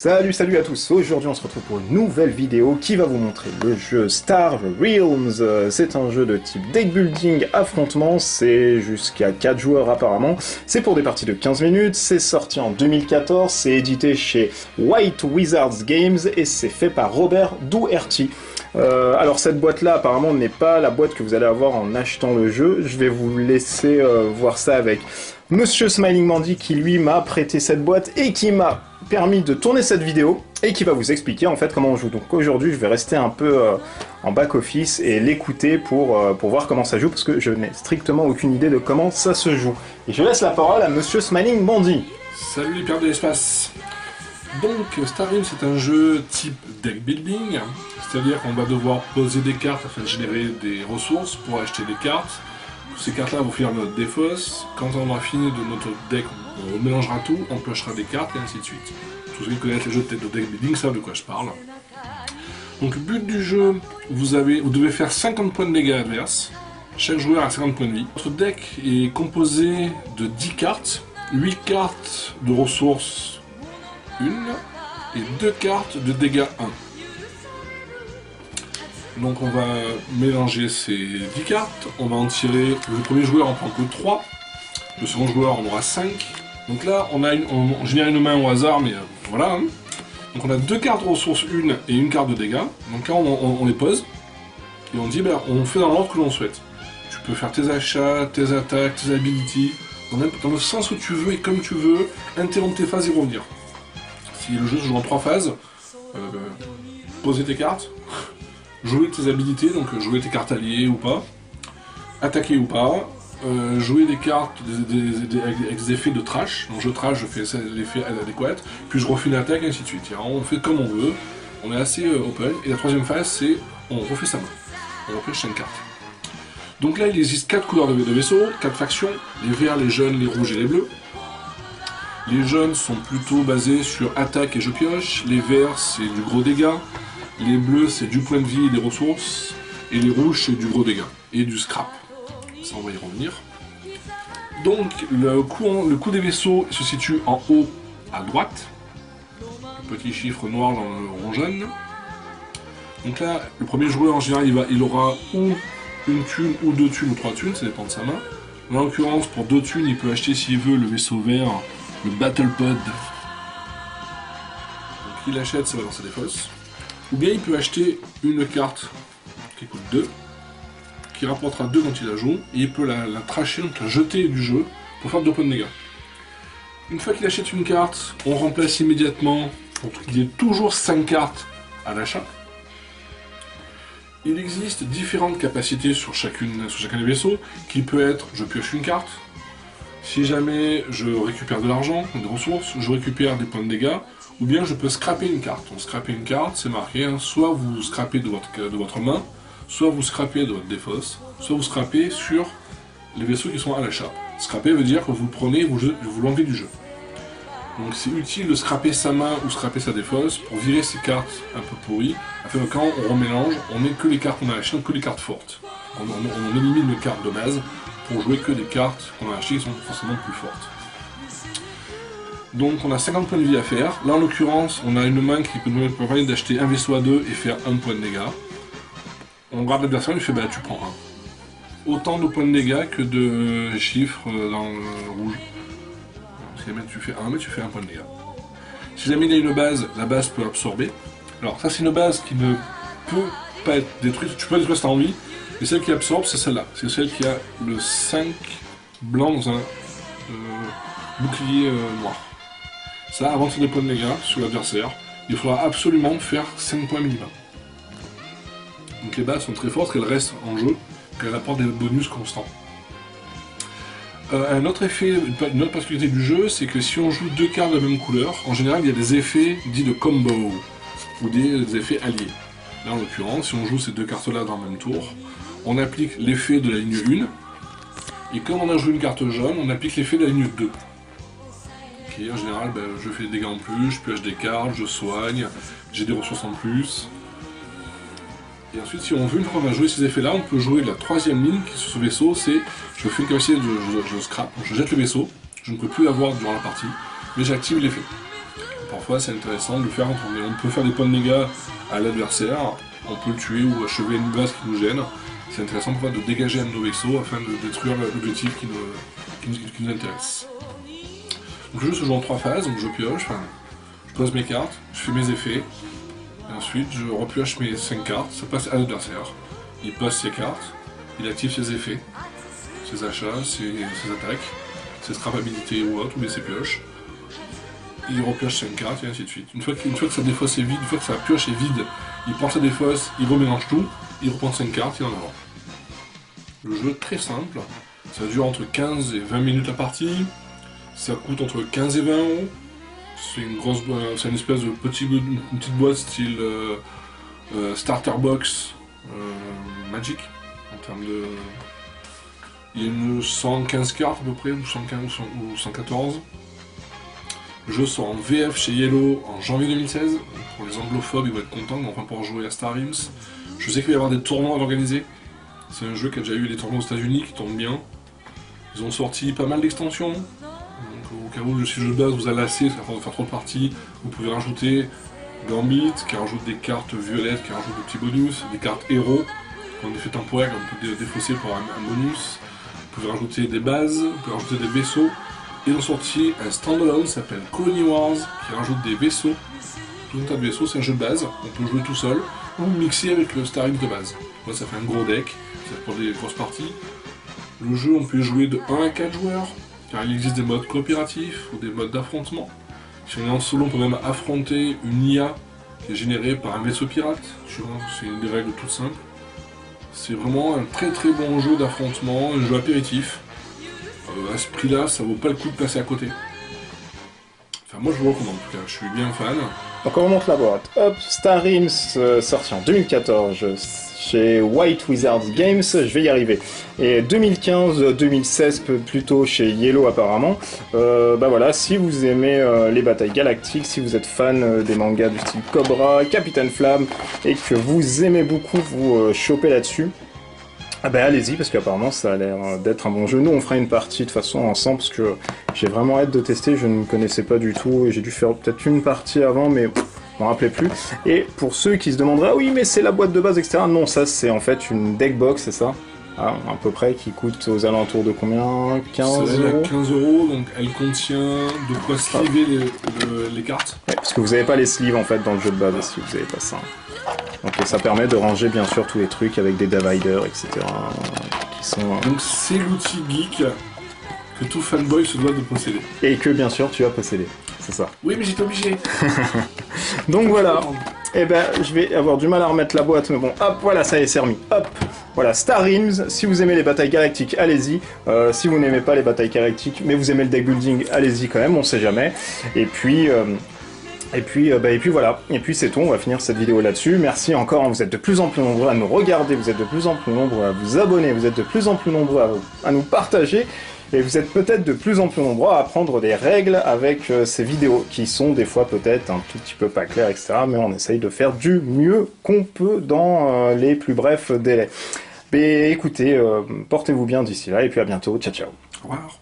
Salut à tous, aujourd'hui on se retrouve pour une nouvelle vidéo qui va vous montrer le jeu Star Realms. C'est un jeu de type deck building affrontement, c'est jusqu'à 4 joueurs apparemment, c'est pour des parties de 15 minutes, c'est sorti en 2014, c'est édité chez White Wizards Games et c'est fait par Robert Dougherty. Alors cette boîte là apparemment n'est pas la boîte que vous allez avoir en achetant le jeu, je vais vous laisser voir ça avec Monsieur Smiling Mandy qui lui m'a prêté cette boîte et qui m'a permis de tourner cette vidéo et qui va vous expliquer en fait comment on joue. Donc aujourd'hui je vais rester un peu en back office et l'écouter pour voir comment ça joue parce que je n'ai strictement aucune idée de comment ça se joue. Et je laisse la parole à Monsieur Smiling Mandy. Salut les pères de l'espace. Donc Star Realms c'est un jeu type deck building, c'est-à-dire qu'on va devoir poser des cartes afin de générer des ressources pour acheter des cartes. Ces cartes-là vont finir notre défausse. Quand on aura fini de notre deck, on mélangera tout, on piochera des cartes et ainsi de suite. Tous ceux qui connaissent les jeux de deck building savent de quoi je parle. Donc le but du jeu, vous devez faire 50 points de dégâts adverses. Chaque joueur a 50 points de vie. Votre deck est composé de 10 cartes, 8 cartes de ressources 1 et 2 cartes de dégâts 1. Donc on va mélanger ces 10 cartes, on va en tirer, le premier joueur en prend que 3, le second joueur en aura 5. Donc là on génère une main au hasard, mais voilà. Hein. Donc on a 2 cartes de ressources 1 et une carte de dégâts. Donc là on les pose, et on dit on fait dans l'ordre que l'on souhaite. Tu peux faire tes achats, tes attaques, tes abilities, dans le sens où tu veux et comme tu veux, interrompre tes phases et revenir. Si le jeu se joue en 3 phases, poser tes cartes, jouer tes habilités, donc jouer tes cartes alliées ou pas, attaquer ou pas, jouer des cartes avec des effets de trash, donc je trash, je fais l'effet adéquat, puis je refais une attaque et ainsi de suite. On fait comme on veut, on est assez open, et la troisième phase c'est on refait sa main, on refait chaque carte. Donc là il existe 4 couleurs de vaisseaux, 4 factions, les verts, les jaunes, les rouges et les bleus. Les jaunes sont plutôt basés sur attaque et je pioche, les verts c'est du gros dégât, les bleus c'est du point de vie et des ressources, et les rouges c'est du gros dégât et du scrap. Ça on va y revenir. Donc le coût des vaisseaux se situe en haut à droite, le petit chiffre noir dans le rond jaune. Donc là le premier joueur en général il aura ou une thune ou 2 thunes ou 3 thunes, ça dépend de sa main. En l'occurrence pour 2 thunes il peut acheter s'il veut le vaisseau vert, le Battle Pod. Donc il achète, ça va dans sa défausse. Ou bien il peut acheter une carte qui coûte 2, qui rapportera 2 quand il la joue, et il peut la trasher, donc la jeter du jeu, pour faire 2 points de dégâts. Une fois qu'il achète une carte, on remplace immédiatement, pour qu'il y ait toujours 5 cartes à l'achat. Il existe différentes capacités sur chacun des vaisseaux, qui peut être, je pioche une carte, si jamais je récupère de l'argent, des ressources, je récupère des points de dégâts, ou bien je peux scraper une carte. Donc scraper une carte, c'est marqué, hein, soit vous scrapez de votre main, soit vous scrapez de votre défausse, soit vous scrapez sur les vaisseaux qui sont à l'achat. Scraper veut dire que vous le prenez et vous l'enlevez du jeu. Donc c'est utile de scraper sa main ou scraper sa défausse pour virer ces cartes un peu pourries, afin que quand on remélange, on n'ait que les cartes qu'on a achetées, que les cartes fortes. On élimine les cartes de base pour jouer que des cartes qu'on a achetées qui sont forcément plus fortes. Donc on a 50 points de vie à faire. Là en l'occurrence on a une main qui peut nous permettre d'acheter un vaisseau à 2 et faire 1 point de dégâts. On regarde l'adversaire et il fait tu prends 1. Autant de points de dégâts que de chiffres dans le rouge. Si jamais tu fais 1, mais tu fais 1 point de dégâts. Si jamais il y a une base, la base peut absorber. Alors ça c'est une base qui ne peut pas être détruite, tu peux la détruire si tu as envie, et celle qui absorbe c'est celle-là. C'est celle qui a le 5 blanc dans un bouclier noir. Ça, avant de faire des points de dégâts sur l'adversaire, il faudra absolument faire 5 points minimum. Donc les bases sont très fortes, qu'elles restent en jeu, qu'elles apportent des bonus constants. Un autre effet, une autre particularité du jeu, c'est que si on joue 2 cartes de la même couleur, en général il y a des effets dits de combo, ou des effets alliés. Là en l'occurrence, si on joue ces 2 cartes-là dans le même tour, on applique l'effet de la ligne 1, et comme on a joué une carte jaune, on applique l'effet de la ligne 2. En général, je fais des dégâts en plus, je pioche des cartes, je soigne, j'ai des ressources en plus. Et ensuite, si on veut, une fois qu'on a joué ces effets-là, on peut jouer la 3ème ligne qui est sur ce vaisseau, c'est je fais une capacité de scrap, je jette le vaisseau, je ne peux plus l'avoir durant la partie, mais j'active l'effet. parfois c'est intéressant de le faire. On peut faire des points de dégâts à l'adversaire, on peut le tuer ou achever une base qui nous gêne. C'est intéressant parfois de dégager un de nos vaisseaux afin de détruire l'objectif qui nous intéresse. Donc le jeu se joue en 3 phases, donc je pioche, je pose mes cartes, je fais mes effets, et ensuite je repioche mes 5 cartes, ça passe à l'adversaire. Il pose ses cartes, il active ses effets, ses achats, ses attaques, ses scrapabilités ou autres, ou ses pioches. Il repioche 5 cartes et ainsi de suite. Une fois que sa défausse est vide, une fois que sa pioche est vide, il prend sa défausse, il remélange tout, il reprend 5 cartes, il en avant. Le jeu est très simple, ça dure entre 15 et 20 minutes la partie, ça coûte entre 15 et 20 euros. C'est une espèce de une petite boîte style starter box Magic, en termes de... Il y a une 115 cartes à peu près, ou 115 ou 114. Le jeu sort en VF chez Yellow en janvier 2016. Pour les anglophobes, ils vont être contents, on va pouvoir jouer à Star Realms. Je sais qu'il va y avoir des tournois à organiser. C'est un jeu qui a déjà eu des tournois aux États-Unis qui tombent bien. Ils ont sorti pas mal d'extensions. Donc, au cas où si le jeu de base vous a lassé, ça va faire trop de parties, vous pouvez rajouter Gambit, qui rajoute des cartes violettes, qui rajoute des petits bonus, des cartes héros, qui ont des effets temporaires, qu'on peut défausser pour un bonus. Vous pouvez rajouter des bases, vous pouvez rajouter des vaisseaux. Ils ont sorti un standalone qui s'appelle Colony Wars, qui rajoute des vaisseaux. Tout un tas de vaisseaux, c'est un jeu de base, on peut jouer tout seul, ou mixer avec le Star Realms de base. Là, ça fait un gros deck, c'est pour des grosses parties. Le jeu, on peut jouer de 1 à 4 joueurs, car il existe des modes coopératifs ou des modes d'affrontement. Si on est en solo, on peut même affronter une IA qui est générée par un vaisseau pirate. C'est des règles toutes simples. C'est vraiment un très très bon jeu d'affrontement, un jeu apéritif. À ce prix-là, ça vaut pas le coup de passer à côté. Enfin, moi je vous recommande en tout cas, je suis bien fan. Donc on remonte la boîte. Hop, Star Realms, sorti en 2014 chez White Wizards Games, je vais y arriver. Et 2015-2016 plutôt chez Yellow apparemment. Bah voilà, si vous aimez les batailles galactiques, si vous êtes fan des mangas du style Cobra, Capitaine Flamme, et que vous aimez beaucoup vous choper là-dessus, ah bah allez-y, parce qu'apparemment ça a l'air d'être un bon jeu. Nous on fera une partie de toute façon ensemble, parce que j'ai vraiment hâte de tester, je ne connaissais pas du tout, et j'ai dû faire peut-être une partie avant, mais je m'en rappelais plus. Et pour ceux qui se demanderaient, ah oui mais c'est la boîte de base, etc. Non, ça c'est en fait une deck box, c'est ça, à peu près, qui coûte aux alentours de combien? 15 euros 15 euros, donc elle contient de quoi sliver les cartes. Ouais, parce que vous n'avez pas les sleeves en fait dans le jeu de base, si vous n'avez pas ça. Donc ça permet de ranger bien sûr tous les trucs avec des dividers, etc. qui sont... Donc c'est l'outil geek que tout fanboy se doit de posséder. Et que bien sûr tu as possédé, c'est ça. Oui mais j'étais obligé. Donc voilà, et ben je vais avoir du mal à remettre la boîte, mais bon, hop, voilà, ça y est, c'est remis. Hop, voilà, Star Realms, si vous aimez les batailles galactiques, allez-y. Si vous n'aimez pas les batailles galactiques, mais vous aimez le deck building, allez-y quand même, on sait jamais. Et puis voilà, et puis c'est tout, on va finir cette vidéo là-dessus. Merci encore, vous êtes de plus en plus nombreux à nous regarder, vous êtes de plus en plus nombreux à vous abonner, vous êtes de plus en plus nombreux à nous partager, et vous êtes peut-être de plus en plus nombreux à apprendre des règles avec ces vidéos, qui sont des fois peut-être un tout petit peu pas claires, etc. Mais on essaye de faire du mieux qu'on peut dans les plus brefs délais. Mais écoutez, portez-vous bien d'ici là, et puis à bientôt, ciao ciao. Au revoir.